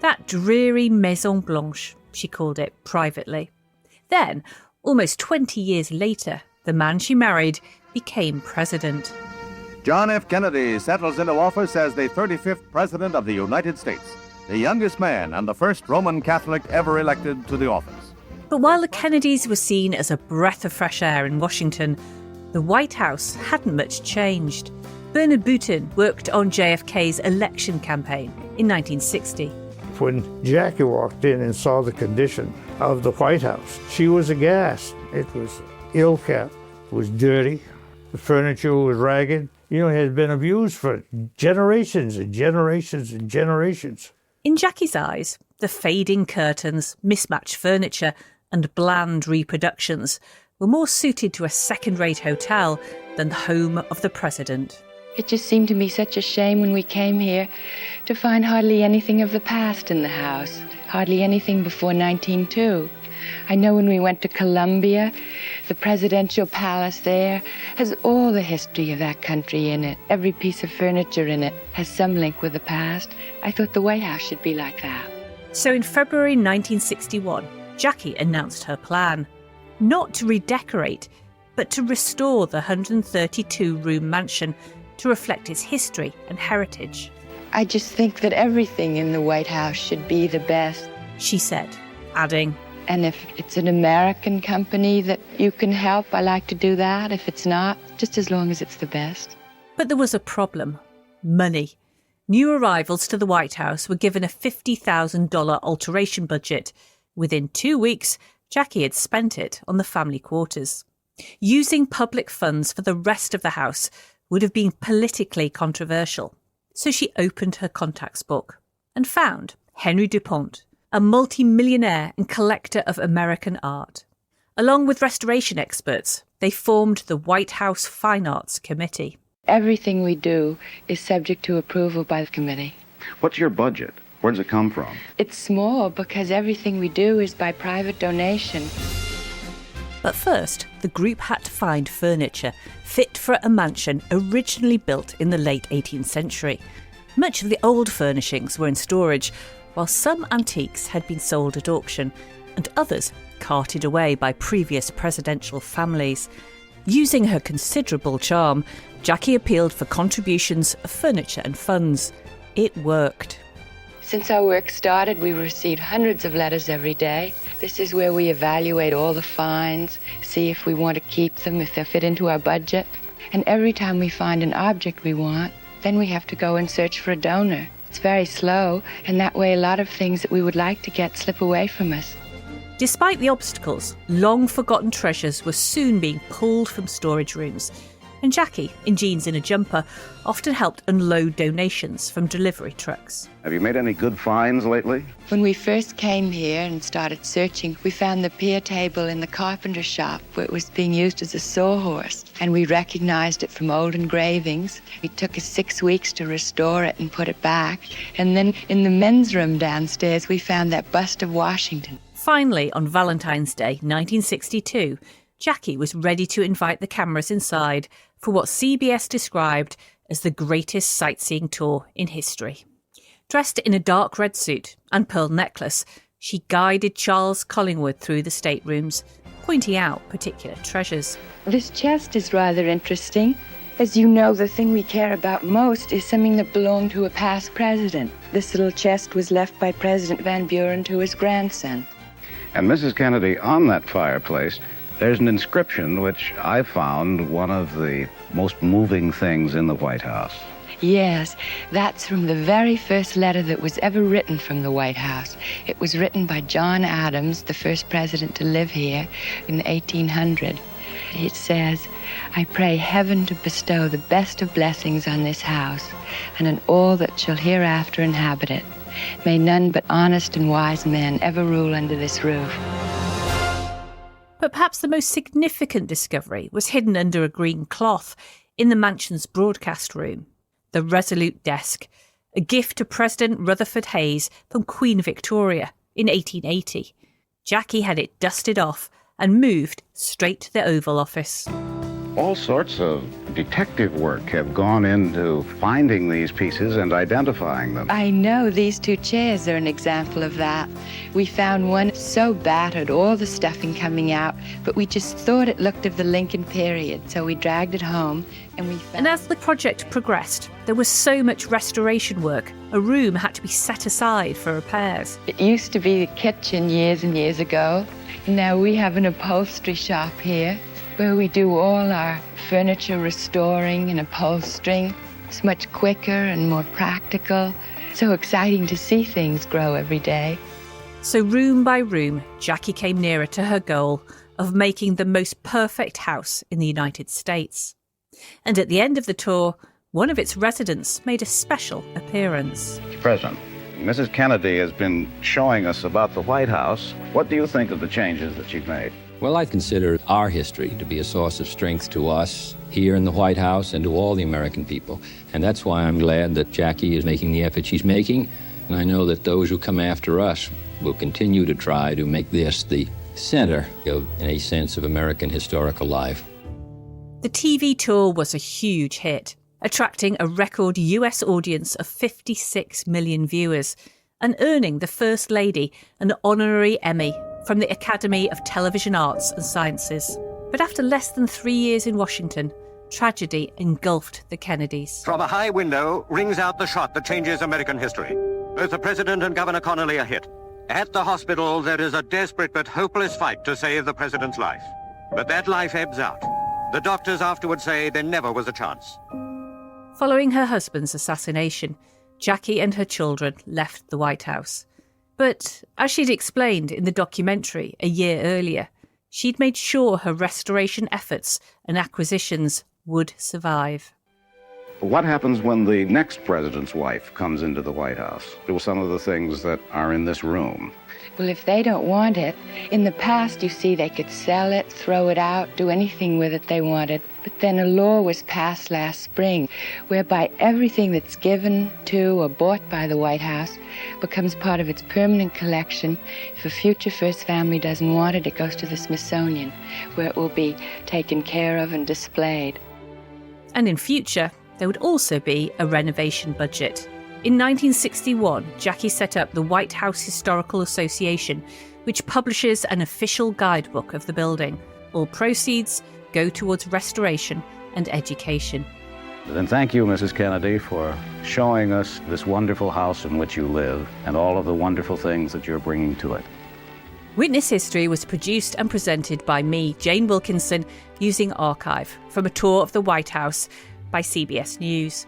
That dreary Maison Blanche, she called it privately. Then, almost 20 years later, the man she married became president. John F. Kennedy settles into office as the 35th President of the United States, the youngest man and the first Roman Catholic ever elected to the office. But while the Kennedys were seen as a breath of fresh air in Washington, the White House hadn't much changed. Bernard Boutin worked on JFK's election campaign in 1960. When Jackie walked in and saw the condition of the White House, she was aghast. It was ill-kept, it was dirty, the furniture was ragged. It had been abused for generations and generations and generations. In Jackie's eyes, the fading curtains, mismatched furniture, and bland reproductions were more suited to a second-rate hotel than the home of the president. It just seemed to me such a shame when we came here to find hardly anything of the past in the house, hardly anything before 1902. I know when we went to Columbia, the presidential palace there has all the history of that country in it. Every piece of furniture in it has some link with the past. I thought the White House should be like that. So in February 1961, Jackie announced her plan. Not to redecorate, but to restore the 132-room mansion to reflect its history and heritage. I just think that everything in the White House should be the best, she said, adding, and if it's an American company that you can help, I like to do that. If it's not, just as long as it's the best. But there was a problem. Money. New arrivals to the White House were given a $50,000 alteration budget. Within 2 weeks, Jackie had spent it on the family quarters. Using public funds for the rest of the house would have been politically controversial. So she opened her contacts book and found Henry DuPont, a multi-millionaire and collector of American art. Along with restoration experts, they formed the White House Fine Arts Committee. Everything we do is subject to approval by the committee. What's your budget? Where does it come from? It's small because everything we do is by private donation. But first, the group had to find furniture fit for a mansion originally built in the late 18th century. Much of the old furnishings were in storage, while some antiques had been sold at auction and others carted away by previous presidential families. Using her considerable charm, Jackie appealed for contributions of furniture and funds. It worked. Since our work started, we received hundreds of letters every day. This is where we evaluate all the finds, see if we want to keep them, if they fit into our budget. And every time we find an object we want, then we have to go and search for a donor. It's very slow, and that way a lot of things that we would like to get slip away from us. Despite the obstacles, long-forgotten treasures were soon being pulled from storage rooms. And Jackie, in jeans and a jumper, often helped unload donations from delivery trucks. Have you made any good finds lately? When we first came here and started searching, we found the pier table in the carpenter shop where it was being used as a sawhorse, and we recognized it from old engravings. It took us 6 weeks to restore it and put it back. And then in the men's room downstairs, we found that bust of Washington. Finally, on Valentine's Day, 1962, Jackie was ready to invite the cameras inside for what CBS described as the greatest sightseeing tour in history. Dressed in a dark red suit and pearl necklace, she guided Charles Collingwood through the staterooms, pointing out particular treasures. This chest is rather interesting. As you know, the thing we care about most is something that belonged to a past president. This little chest was left by President Van Buren to his grandson. And Mrs. Kennedy, on that fireplace, there's an inscription which I found one of the most moving things in the White House. Yes, that's from the very first letter that was ever written from the White House. It was written by John Adams, the first president to live here in 1800. It says, "I pray heaven to bestow the best of blessings on this house and on all that shall hereafter inhabit it. May none but honest and wise men ever rule under this roof." But perhaps the most significant discovery was hidden under a green cloth in the mansion's broadcast room. The Resolute desk, a gift to President Rutherford Hayes from Queen Victoria in 1880. Jackie had it dusted off and moved straight to the Oval Office. All sorts of detective work have gone into finding these pieces and identifying them. I know these two chairs are an example of that. We found one so battered, all the stuffing coming out, but we just thought it looked of the Lincoln period, so we dragged it home and we found... And as the project progressed, there was so much restoration work, a room had to be set aside for repairs. It used to be the kitchen years and years ago. Now we have an upholstery shop here where we do all our furniture restoring and upholstering. It's much quicker and more practical. So exciting to see things grow every day. So room by room, Jackie came nearer to her goal of making the most perfect house in the United States. And at the end of the tour, one of its residents made a special appearance. President, Mrs. Kennedy has been showing us about the White House. What do you think of the changes that she's made? Well, I consider our history to be a source of strength to us here in the White House and to all the American people. And that's why I'm glad that Jackie is making the effort she's making. And I know that those who come after us will continue to try to make this the center of, in a sense, of American historical life. The TV tour was a huge hit, attracting a record US audience of 56 million viewers and earning the First Lady an honorary Emmy from the Academy of Television Arts and Sciences. But after less than 3 years in Washington, tragedy engulfed the Kennedys. From a high window rings out the shot that changes American history. Both the president and Governor Connolly are hit. At the hospital, there is a desperate but hopeless fight to save the president's life. But that life ebbs out. The doctors afterward say there never was a chance. Following her husband's assassination, Jackie and her children left the White House. But as she'd explained in the documentary a year earlier, she'd made sure her restoration efforts and acquisitions would survive. What happens when the next president's wife comes into the White House? Do some of the things that are in this room. Well, if they don't want it, in the past, you see, they could sell it, throw it out, do anything with it they wanted. But then a law was passed last spring whereby everything that's given to or bought by the White House becomes part of its permanent collection. If a future First Family doesn't want it, it goes to the Smithsonian, where it will be taken care of and displayed. And in future, there would also be a renovation budget. In 1961, Jackie set up the White House Historical Association, which publishes an official guidebook of the building. All proceeds go towards restoration and education. Then thank you, Mrs. Kennedy, for showing us this wonderful house in which you live and all of the wonderful things that you're bringing to it. Witness History was produced and presented by me, Jane Wilkinson, using archive from a tour of the White House by CBS News.